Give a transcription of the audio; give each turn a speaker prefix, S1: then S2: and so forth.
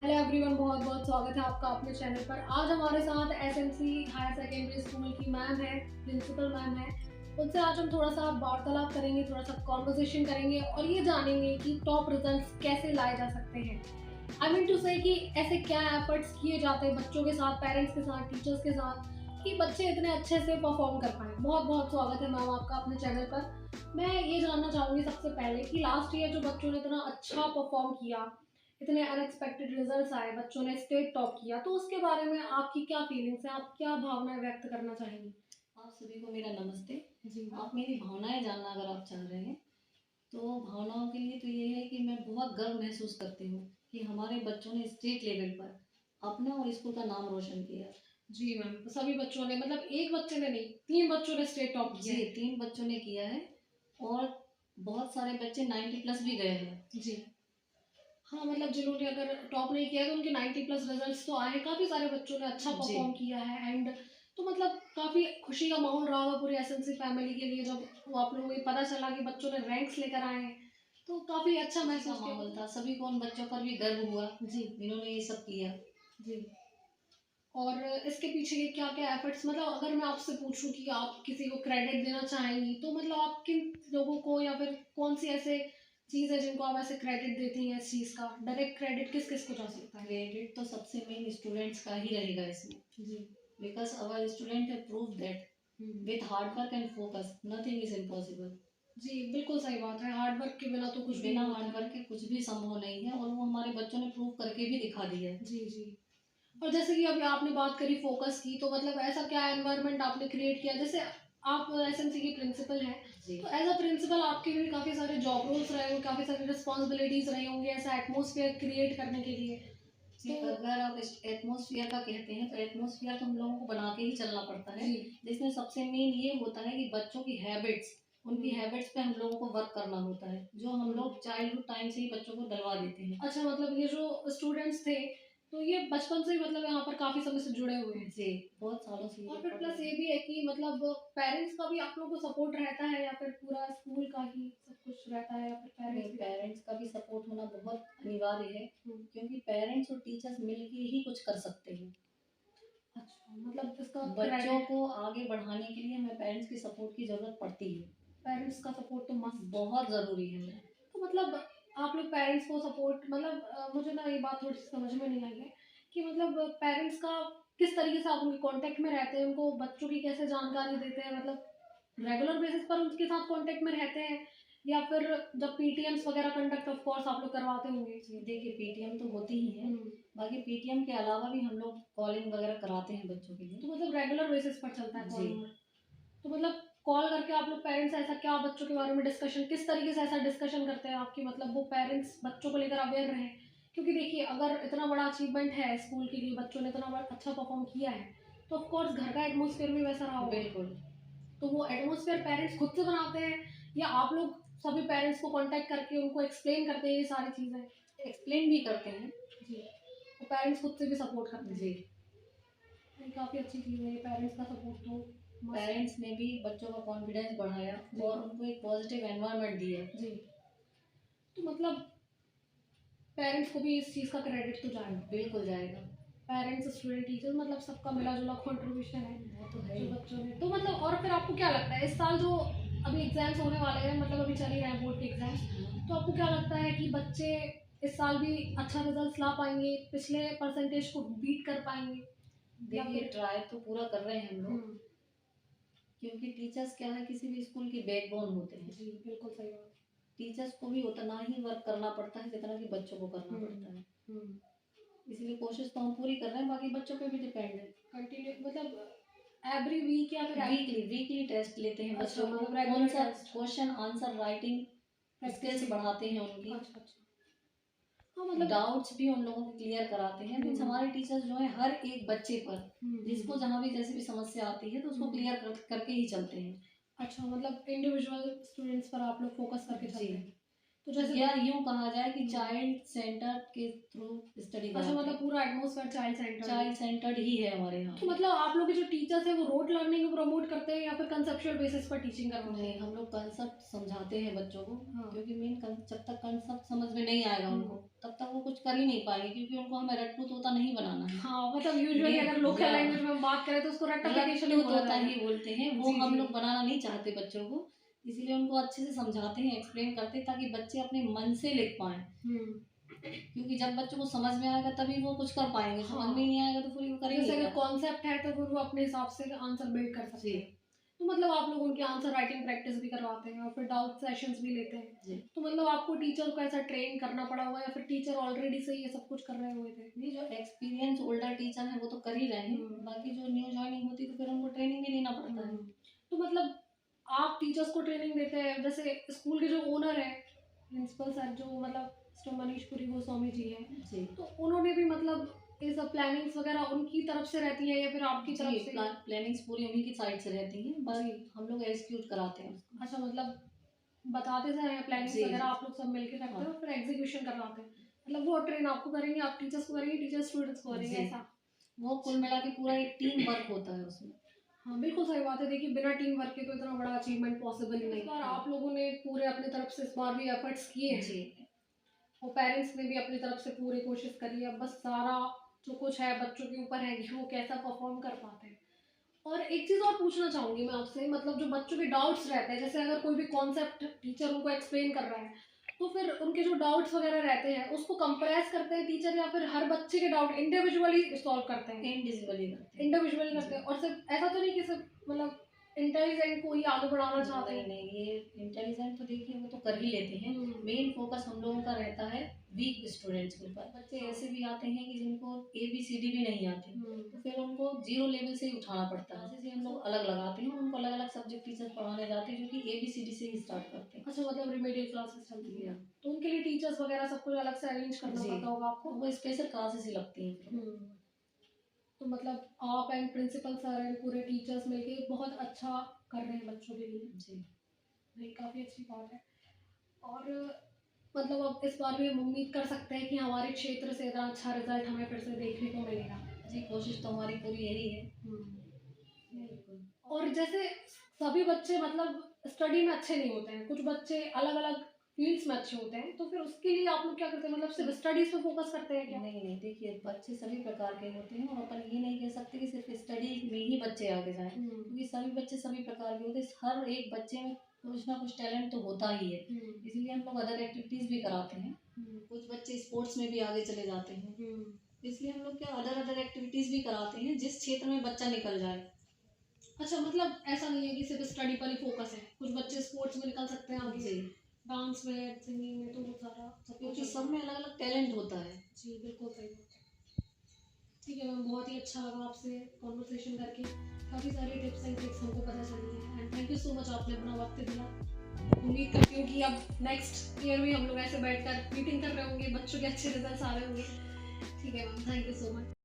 S1: Hello everyone, बहुत बहुत स्वागत है आपका अपने चैनल पर। आज हमारे साथ एसएमसी हायर सेकेंडरी स्कूल की मैम है, प्रिंसिपल मैम है। उनसे आज हम थोड़ा सा वार्तालाप करेंगे, थोड़ा सा कॉन्वर्सेशन करेंगे और ये जानेंगे कि टॉप रिजल्ट्स कैसे लाए जा सकते हैं। आई मीन टू से कि ऐसे क्या एफर्ट्स किए जाते हैं बच्चों के साथ, पेरेंट्स के साथ, टीचर्स के साथ, कि बच्चे इतने अच्छे से परफॉर्म कर पाए। बहुत बहुत स्वागत है मैम आपका अपने चैनल पर। मैं ये जानना चाहूँगी सबसे पहले कि लास्ट ईयर जो बच्चों ने इतना अच्छा परफॉर्म किया, इतने अनएक्सपेक्टेड रिजल्ट्स आए, बच्चों ने स्टेट टॉप किया, तो उसके बारे में आपकी क्या फीलिंग्स है? आप क्या भावनाएं व्यक्त करना चाहेंगी?
S2: आप सभी को मेरा नमस्ते।
S1: जी।
S2: आप मेरी भावनाएं जानना अगर आप चाह रहे हैं तो भावनाओं के लिए तो ये है कि मैं बहुत गर्व महसूस करती हूँ कि हमारे बच्चों ने स्टेट लेवल पर अपना और स्कूल का नाम रोशन किया।
S1: जी मैम, तो सभी बच्चों ने, मतलब एक बच्चे ने नहीं, 3 बच्चों ने स्टेट टॉप किया
S2: जी,
S1: है।
S2: 3 बच्चों ने किया है और बहुत सारे बच्चे 90 प्लस भी गए हैं।
S1: जी। हाँ, मतलब जिन्होंने अगर टॉप नहीं किया तो उनके 90 प्लस रिजल्ट्स तो आए हैं। काफ़ी सारे बच्चों ने अच्छा
S2: जी,
S1: परफॉर्म किया है एंड तो मतलब काफ़ी खुशी का माहौल रहा होगा पूरी एसएमसी फैमिली के लिए जब वो आप लोगों को ये पता चला कि बच्चों ने रैंक्स लेकर आए हैं, तो काफ़ी अच्छा
S2: खुशी का
S1: महसूस किया
S2: माहौल
S1: होगा।
S2: था। सभी को उन बच्चों पर भी गर्व हुआ
S1: जी।
S2: जिन्होंने ये सब किया।
S1: जी। और इसके पीछे के क्या-क्या एफर्ट्स, मतलब अगर मैं आपसे पूछूँ कि आप किसी को क्रेडिट देना चाहेंगी, तो मतलब आप किन लोगों को या फिर कौन-सी ऐसे चीज़ है जिनको आप ऐसे क्रेडिट देती हैं इस चीज़ का? डायरेक्ट क्रेडिट किस-किस को जा सकता है?
S2: क्रेडिट तो सबसे मेन स्टूडेंट्स का ही रहेगा इसमें,
S1: जी।
S2: Because our student have proved that
S1: हुँ।
S2: with hard work and focus nothing is impossible।
S1: जी, बिल्कुल सही बात है। हार्ड वर्क के बिना तो कुछ भी
S2: बिना
S1: नहीं होता
S2: हार्ड वर्क
S1: है।
S2: के कुछ भी संभव नहीं है और वो हमारे बच्चों ने प्रूव करके भी दिखा दिया है।
S1: जी, जी। और जैसे कि अभी आपने बात करी फ़ोकस की, तो मतलब ऐसा क्या एनवायरनमेंट आपने क्रिएट किया? जैसे आप एसएमसी की प्रिंसिपल हैं,
S2: जी,
S1: तो एज़ अ प्रिंसिपल आपके भी काफ़ी सारे जॉब रोल्स रहे होंगे, काफ़ी सारी रिस्पॉन्सिबिलिटीज़ रही होंगी ऐसा एटमॉस्फेयर क्रिएट करने के लिए।
S2: जी,
S1: तो
S2: अगर आप इस एटमॉस्फेयर का कहते हैं तो एटमॉस्फेयर तो हम लोगों को बना के ही चलना पड़ता है,
S1: जी।
S2: जिसमें सबसे मेन ये होता है कि बच्चों की हैबिट्स, उनकी
S1: हुँ।
S2: हैबिट्स पे हम लोगों को वर्क करना होता है, जो हम
S1: हुँ।
S2: लोग चाइल्डहुड टाइम से ही बच्चों को डलवा देते हैं।
S1: अच्छा, मतलब ये जो स्टूडेंट्स थे, तो ये बचपन से ही मतलब यहाँ पर काफ़ी समय से जुड़े हुए हैं।
S2: जी, बहुत सालों से
S1: और
S2: ये
S1: फिर
S2: पढ़
S1: प्लस
S2: रहे
S1: ये
S2: हैं।
S1: भी है कि मतलब पेरेंट्स का भी आप लोगों को सपोर्ट रहता है या फिर पूरा स्कूल का ही सब कुछ रहता है या फिर पेरेंट्स
S2: नहीं,
S1: भी रहते हैं?
S2: पेरेंट्स का भी सपोर्ट होना बहुत अनिवार्य है,
S1: हुँ।
S2: क्योंकि पेरेंट्स और टीचर्स मिलके ही कुछ कर सकते हैं।
S1: अच्छा, मतलब इसका
S2: बच्चों
S1: क्रेडिट
S2: को आगे बढ़ाने के लिए हमें पेरेंट्स की सपोर्ट की ज़रूरत पड़ती है,
S1: पेरेंट्स का सपोर्ट तो मस्ट।
S2: बहुत ज़रूरी है।
S1: तो मतलब आप लोग पेरेंट्स को सपोर्ट, मतलब मुझे ना ये बात थोड़ी-सी समझ में नहीं आई है कि मतलब पेरेंट्स का किस तरीके से आप उनके कॉन्टैक्ट में रहते हैं, उनको बच्चों की कैसे जानकारी देते हैं? मतलब रेगुलर बेसिस पर उनके साथ कॉन्टैक्ट में रहते हैं या फिर जब पीटीएम्स वगैरह कंडक्ट ऑफ कोर्स आप लोग करवाते होंगे?
S2: जी, देखिए पीटीएम तो होती ही है,
S1: हुँ।
S2: बाकी पीटीएम के अलावा भी हम लोग कॉलिंग वगैरह कराते हैं बच्चों के लिए।
S1: तो मतलब रेगुलर बेसिस पर चलता है
S2: जी,
S1: कॉलिंग। तो मतलब कॉल करके आप लोग पेरेंट्स ऐसा क्या बच्चों के बारे में डिस्कशन, किस तरीके से ऐसा डिस्कशन करते हैं आपकी, मतलब वो पेरेंट्स बच्चों को लेकर अवेयर रहें? क्योंकि देखिए अगर इतना बड़ा अचीवमेंट है स्कूल के लिए, बच्चों ने इतना अच्छा परफॉर्म किया है, तो ऑफ कोर्स घर का एटमॉस्फेयर भी वैसा रहा होगा।
S2: बिल्कुल।
S1: तो वो एटमॉस्फेयर पेरेंट्स खुद से बनाते हैं या आप लोग सभी पेरेंट्स को कांटेक्ट करके उनको एक्सप्लेन करते हैं ये सारी चीज़ें?
S2: एक्सप्लेन भी करते हैं।
S1: जी। तो पेरेंट्स खुद से भी सपोर्ट करते हैं।
S2: जी,
S1: ये काफ़ी अच्छी चीज़ है, ये पेरेंट्स का सपोर्ट तो मस्ट है।
S2: पेरेंट्स ने भी बच्चों का कॉन्फिडेंस बढ़ाया
S1: जी।
S2: और उनको एक पॉजिटिव एनवायरनमेंट दिया।
S1: जी। तो मतलब पेरेंट्स को भी इस चीज़ का क्रेडिट तो जाएगा।
S2: बिल्कुल जाएगा,
S1: पेरेंट्स, स्टूडेंट, टीचर्स, मतलब सबका मिला-जुला कंट्रीब्यूशन है,
S2: वो तो है
S1: जो
S2: ही।
S1: बच्चों ने तो मतलब। और फिर आपको क्या लगता है इस साल जो अभी एग्ज़ाम्स होने वाले हैं, मतलब अभी चल ही रहे हैं बोर्ड के एग्ज़ाम्स, तो आपको क्या लगता है कि बच्चे इस साल भी अच्छा रिज़ल्ट्स ला पाएँगे, पिछले परसेंटेज को बीट कर पाएँगे या
S2: देखिए
S1: फिर?
S2: ट्राई तो पूरा कर रहे हैं हम
S1: हुँ।
S2: लोग, क्योंकि टीचर्स क्या है किसी भी स्कूल की बैकबोन होते हैं।
S1: जी, बिल्कुल सही बात।
S2: टीचर्स को भी उतना ही वर्क करना पड़ता है जितना कि बच्चों को करना
S1: हुँ।
S2: पड़ता है।
S1: हुँ।
S2: इसलिए कोशिश तो हम पूरी कर रहे हैं, बाकी बच्चों पे भी डिपेंड है।
S1: कंटिन्यू मतलब एवरी वीक या फिर
S2: वीकली वीकली टेस्ट लेते हैं
S1: अच्छा,
S2: बच्चों को,
S1: मतलब
S2: कौन
S1: रेगुलर
S2: सा
S1: test
S2: question answer writing
S1: practice
S2: skills
S1: के लिए।
S2: बढ़ाते हैं उनकी,
S1: अच्छा, अच्छा। हाँ, मतलब
S2: डाउट्स भी उन लोगों को क्लियर कराते हैं। मीन्स
S1: हुँ।
S2: हमारे टीचर्स जो है हर एक बच्चे पर
S1: हुँ, हुँ,
S2: जिसको
S1: हुँ।
S2: जहाँ भी जैसी भी समस्या आती है तो उसको
S1: हुँ।
S2: क्लियर करके ही चलते हैं।
S1: अच्छा, मतलब इंडिविजुअल स्टूडेंट्स पर आप लोग फ़ोकस करके
S2: जी,
S1: चलते हैं। तो जैसे
S2: या यूं कहा जाए कि चाइल्ड सेंटर के थ्रू स्टडी
S1: अच्छा, मतलब पूरा एटमॉस्फेयर चाइल्ड
S2: सेंटर्ड ही है हमारे यहाँ।
S1: तो मतलब आप लोग के जो टीचर्स हैं वो रोड लर्निंग को प्रमोट करते हैं या फिर कंसेप्चुअल बेसिस पर टीचिंग करवाते हैं?
S2: नहीं, हम लोग कंसेप्ट समझाते हैं बच्चों को,
S1: हाँ।
S2: क्योंकि जब तक कंसेप्ट समझ में नहीं आएगा उनको, तब तक वो कुछ कर ही नहीं पाएंगे, क्योंकि उनको हमें रट्टू तोता नहीं बनाना है।
S1: हाँ, मतलब यूजुअली अगर लोकल लैंग्वेज में हम बात करें तो उसको रेक्टिफिकेशन
S2: रट्टू तोता ही बोलते हैं, वो
S1: जी,
S2: हम
S1: जी।
S2: लोग बनाना नहीं चाहते बच्चों को। इसीलिए उनको अच्छे से समझाते हैं, एक्सप्लेन करते हैं, ताकि बच्चे अपने मन से लिख पाएं। क्योंकि जब बच्चों को समझ में आएगा तभी वो कुछ कर पाएंगे,
S1: हाँ।
S2: समझ में नहीं आएगा तो फिर वो करेंगे
S1: जैसे अगर
S2: क्या?
S1: कॉन्सेप्ट है तो फिर वो अपने हिसाब से आंसर बिल्ड कर सकते
S2: जी।
S1: हैं। तो मतलब आप लोग उनके आंसर राइटिंग प्रैक्टिस भी करवाते हैं और फिर डाउट सेशंस भी लेते हैं।
S2: जी।
S1: तो मतलब आपको टीचर को ऐसा ट्रेन करना पड़ा होगा या फिर टीचर ऑलरेडी से ये सब कुछ कर रहे हुए थे?
S2: नहीं, जो एक्सपीरियंस ओल्डर टीचर है वो तो कर ही रहे हैं, बाकी जो न्यू ज्वाइनिंग होती है तो फिर उनको ट्रेनिंग भी लेना पड़ता है।
S1: तो मतलब आप टीचर्स को ट्रेनिंग देते हैं, जैसे स्कूल के जो ओनर है, प्रिंसिपल सर जो मतलब मिस्टर मनीष पुरी गोस्वामी जी हैं,
S2: जी।
S1: तो उन्होंने भी मतलब ये सब प्लानिंग्स वगैरह उनकी तरफ से रहती है या फिर आपकी तरफ से?
S2: प्लानिंग्स पूरी उन्हीं की साइड से रहती हैं, बस
S1: जी।
S2: हम लोग एग्जीक्यूट कराते हैं उसको।
S1: अच्छा, मतलब बताते हैं प्लानिंग्स
S2: जी,
S1: वगैरह
S2: जी।
S1: आप लोग सब मिलके करते
S2: हाँ।
S1: हो फिर एग्जीक्यूशन करवाते हैं। मतलब वो ट्रेन आपको करेंगे, आप टीचर्स को करेंगे, टीचर स्टूडेंट्स को करेंगे,
S2: जी।
S1: ऐसा?
S2: वो कुल मिला के पूरा एक टीम वर्क होता है उसमें।
S1: हाँ, बिल्कुल सही बात है। देखिए बिना टीम वर्क के तो इतना बड़ा अचीवमेंट पॉसिबल ही नहीं। इस बार आप लोगों ने पूरे अपनी तरफ से इस बार भी एफर्ट्स किए हैं
S2: जी।
S1: और पेरेंट्स ने भी अपनी तरफ से पूरी कोशिश करी है। बस सारा जो कुछ है बच्चों के ऊपर है कि वो कैसा परफॉर्म कर पाते हैं। और एक चीज़ और पूछना चाहूँगी मैं आपसे, मतलब जो बच्चों के डाउट्स रहते हैं, जैसे अगर कोई भी कॉन्सेप्ट टीचर उनको एक्सप्लेन कर रहा है, तो फिर उनके जो डाउट्स वगैरह रहते हैं उसको कंप्रेस करते हैं टीचर या फिर हर बच्चे के डाउट इंडिविजुअली सॉल्व करते हैं? इंडिविजुअली करते हैं। और सिर्फ ऐसा तो नहीं कि सिर्फ मतलब इंटेलिजेंट को ही आगे बढ़ाना चाहते हैं?
S2: नहीं, ये इंटेलिजेंट तो देखिए वो तो कर ही लेते हैं। मेन फोकस हम लोगों का रहता है वीक स्टूडेंट्स के ऊपर। बच्चे ऐसे भी आते हैं कि जिनको ABCD भी नहीं आती, तो फिर उनको 0 लेवल से ही उठाना पड़ता है। जैसे हम लोग अलग लगाते हैं और उनको अलग अलग सब्जेक्ट टीचर पढ़ाने जाते हैं, जो कि ABCD से ही स्टार्ट करते हैं।
S1: अच्छा, मतलब रिमेडियल क्लासेस चलती है, तो उनके लिए टीचर्स वगैरह सब कुछ अलग से अरेंज करना
S2: जी।
S1: पड़ता होगा आपको?
S2: वो स्पेशल क्लासेस ही लगती हैं।
S1: तो मतलब आप एंड प्रिंसिपल सर एंड पूरे टीचर्स मिलके बहुत अच्छा कर रहे हैं बच्चों के लिए।
S2: जी।
S1: नहीं, काफ़ी अच्छी बात है। और मतलब अब इस बार भी हम उम्मीद कर सकते हैं कि हमारे क्षेत्र से इतना अच्छा रिजल्ट हमें फिर से देखने को मिलेगा।
S2: जी, कोशिश तो हमारी पूरी यही है।
S1: बिल्कुल। और जैसे सभी बच्चे मतलब स्टडी में अच्छे नहीं होते हैं, कुछ बच्चे अलग अलग फील्ड्स में अच्छे होते हैं, तो फिर उसके लिए आप लोग क्या करते हैं, मतलब सिर्फ स्टडीज पे फोकस करते हैं क्या?
S2: नहीं, देखिए बच्चे सभी प्रकार के होते हैं और अपन ये नहीं कह सकते कि सिर्फ स्टडी में ही बच्चे आगे जाएं, क्योंकि सभी बच्चे सभी प्रकार के होते हैं। हर एक बच्चे में कुछ ना कुछ टैलेंट तो होता ही है, इसीलिए हम लोग अदर एक्टिविटीज भी कराते हैं। कुछ बच्चे स्पोर्ट्स में भी आगे चले जाते हैं, इसलिए हम लोग क्या अदर एक्टिविटीज भी कराते हैं, जिस क्षेत्र में बच्चा निकल जाए।
S1: अच्छा, मतलब ऐसा नहीं है कि सिर्फ स्टडी पर ही फोकस है, कुछ बच्चे स्पोर्ट्स में निकल सकते हैं आगे, डांस में, सिंगिंग में, तो बहुत सारा
S2: क्योंकि सब में अलग अलग टैलेंट होता है।
S1: जी, बिल्कुल सही बात है। ठीक है मैम, बहुत ही अच्छा लगा आपसे कॉन्वर्सेशन करके, काफ़ी सारी टिप्स एंड ट्रिक्स हमको पता चली हैं and thank you so much, आपने अपना वक्त दिया। उम्मीद करती हूँ कि अब नेक्स्ट ईयर भी हम लोग ऐसे बैठकर मीटिंग कर रहे होंगे, बच्चों के अच्छे रिजल्ट्स आ रहे होंगे। ठीक है ma'am, thank you so much.